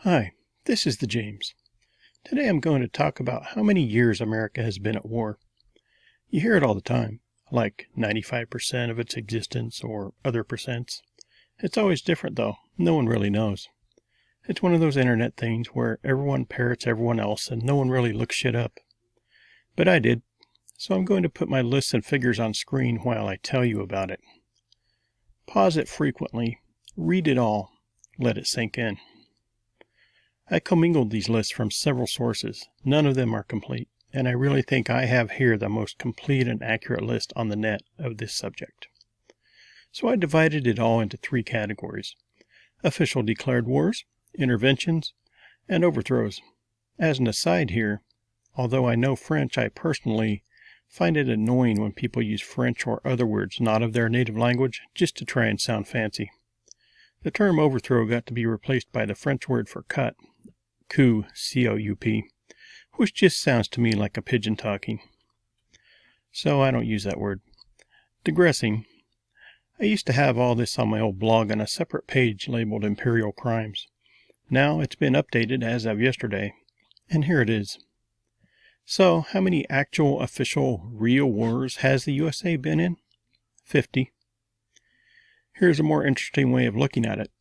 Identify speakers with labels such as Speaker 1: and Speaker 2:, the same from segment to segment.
Speaker 1: Hi, this is the James. Today I'm going to talk about how many years America has been at war. You hear it all the time, like 95% of its existence or other percents. It's always different though, no one really knows. It's one of those internet things where everyone parrots everyone else and no one really looks shit up. But I did, so I'm going to put my lists and figures on screen while I tell you about it. Pause it frequently, read it all, let it sink in. I commingled these lists from several sources. None of them are complete, and I really think I have here the most complete and accurate list on the net of this subject. So I divided it all into three categories: official declared wars, interventions, and overthrows. As an aside here, although I know French, I personally find it annoying when people use French or other words not of their native language just to try and sound fancy. The term overthrow got to be replaced by the French word for cut, coup, C-O-U-P, which just sounds to me like a pigeon talking. So I don't use that word. Digressing, I used to have all this on my old blog on a separate page labeled Imperial Crimes. Now it's been updated as of yesterday, and here it is. So, how many actual, official, real wars has the USA been in? 50. Here's a more interesting way of looking at it.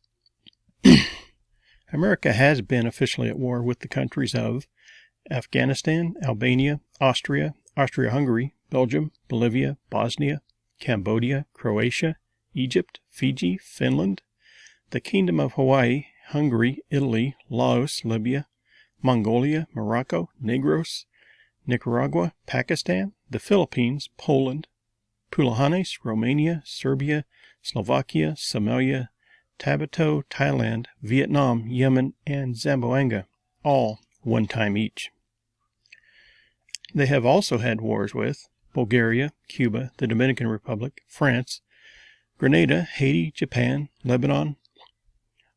Speaker 1: America has been officially at war with the countries of Afghanistan, Albania, Austria, Austria-Hungary, Belgium, Bolivia, Bosnia, Cambodia, Croatia, Egypt, Fiji, Finland, the Kingdom of Hawaii, Hungary, Italy, Laos, Libya, Mongolia, Morocco, Negros, Nicaragua, Pakistan, the Philippines, Poland, Pulahanes, Romania, Serbia, Slovakia, Somalia, Tabato, Thailand, Vietnam, Yemen, and Zamboanga, all one time each. They have also had wars with Bulgaria, Cuba, the Dominican Republic, France, Grenada, Haiti, Japan, Lebanon,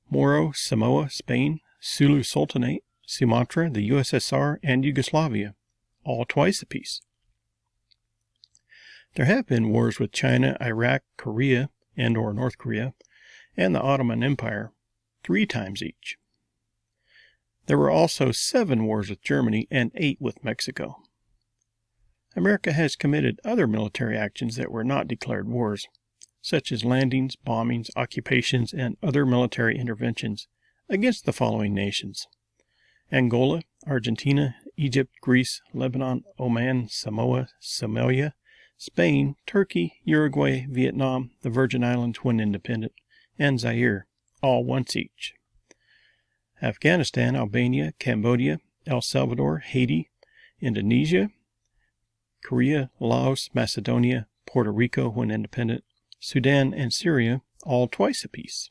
Speaker 1: Moro, Samoa, Spain, Sulu Sultanate, Sumatra, the USSR, and Yugoslavia, all twice apiece. There have been wars with China, Iraq, Korea, and/or North Korea, and the Ottoman Empire, 3 times each. There were also 7 wars with Germany and 8 with Mexico. America has committed other military actions that were not declared wars, such as landings, bombings, occupations, and other military interventions against the following nations: Angola, Argentina, Egypt, Greece, Lebanon, Oman, Samoa, Somalia, Spain, Turkey, Uruguay, Vietnam, the Virgin Islands when independent, and Zaire, all once each. Afghanistan, Albania, Cambodia, El Salvador, Haiti, Indonesia, Korea, Laos, Macedonia, Puerto Rico when independent, Sudan, and Syria, all twice apiece.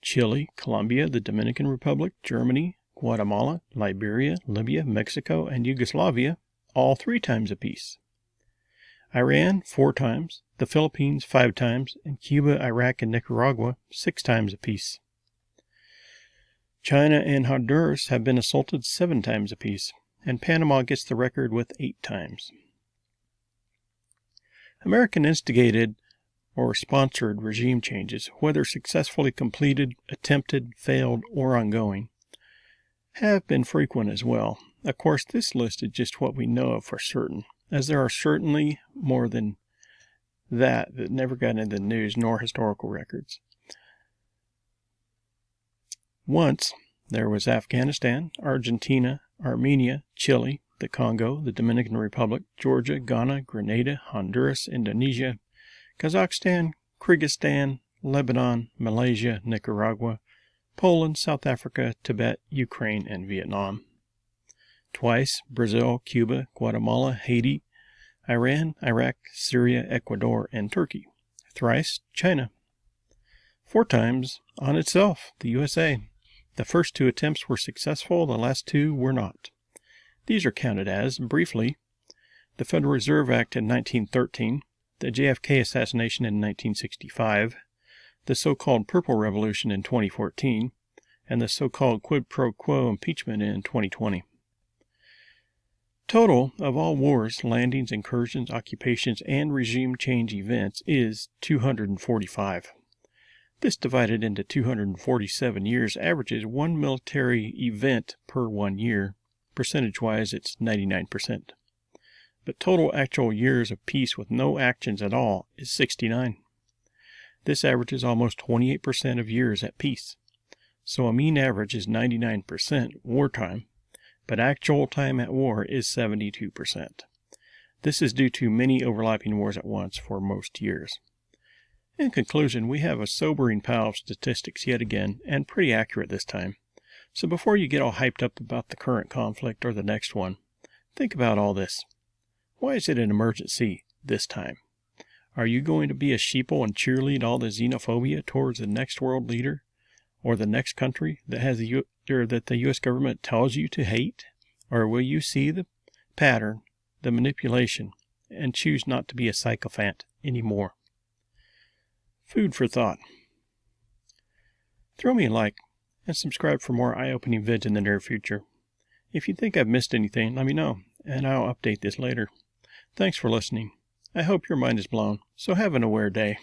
Speaker 1: Chile, Colombia, the Dominican Republic, Germany, Guatemala, Liberia, Libya, Mexico, and Yugoslavia, all 3 times apiece. Iran, 4 times, the Philippines, 5 times, and Cuba, Iraq, and Nicaragua, 6 times apiece. China and Honduras have been assaulted 7 times apiece, and Panama gets the record with 8 times. American instigated or sponsored regime changes, whether successfully completed, attempted, failed, or ongoing, have been frequent as well. Of course, this list is just what we know of for certain, as there are certainly more than that never got into the news nor historical records. Once, there was Afghanistan, Argentina, Armenia, Chile, the Congo, the Dominican Republic, Georgia, Ghana, Grenada, Honduras, Indonesia, Kazakhstan, Kyrgyzstan, Lebanon, Malaysia, Nicaragua, Poland, South Africa, Tibet, Ukraine, and Vietnam. Twice, Brazil, Cuba, Guatemala, Haiti, Iran, Iraq, Syria, Ecuador, and Turkey. Thrice, China. 4 times, on itself, the USA. The first 2 attempts were successful, the last 2 were not. These are counted as, briefly, the Federal Reserve Act in 1913, the JFK assassination in 1965, the so-called Purple Revolution in 2014, and the so-called quid pro quo impeachment in 2020. Total of all wars, landings, incursions, occupations, and regime change events is 245. This divided into 247 years averages one military event per 1 year. Percentage-wise, it's 99%. But total actual years of peace with no actions at all is 69. This averages almost 28% of years at peace. So a mean average is 99% wartime, but actual time at war is 72%. This is due to many overlapping wars at once for most years. In conclusion, we have a sobering pile of statistics yet again, and pretty accurate this time. So before you get all hyped up about the current conflict or the next one, think about all this. Why is it an emergency this time? Are you going to be a sheeple and cheerlead all the xenophobia towards the next world leader or the next country that has that the U.S. government tells you to hate? Or will you see the pattern, the manipulation, and choose not to be a sycophant anymore? Food for thought. Throw me a like and subscribe for more eye-opening vids in the near future. If you think I've missed anything, let me know, and I'll update this later. Thanks for listening. I hope your mind is blown, so have an aware day.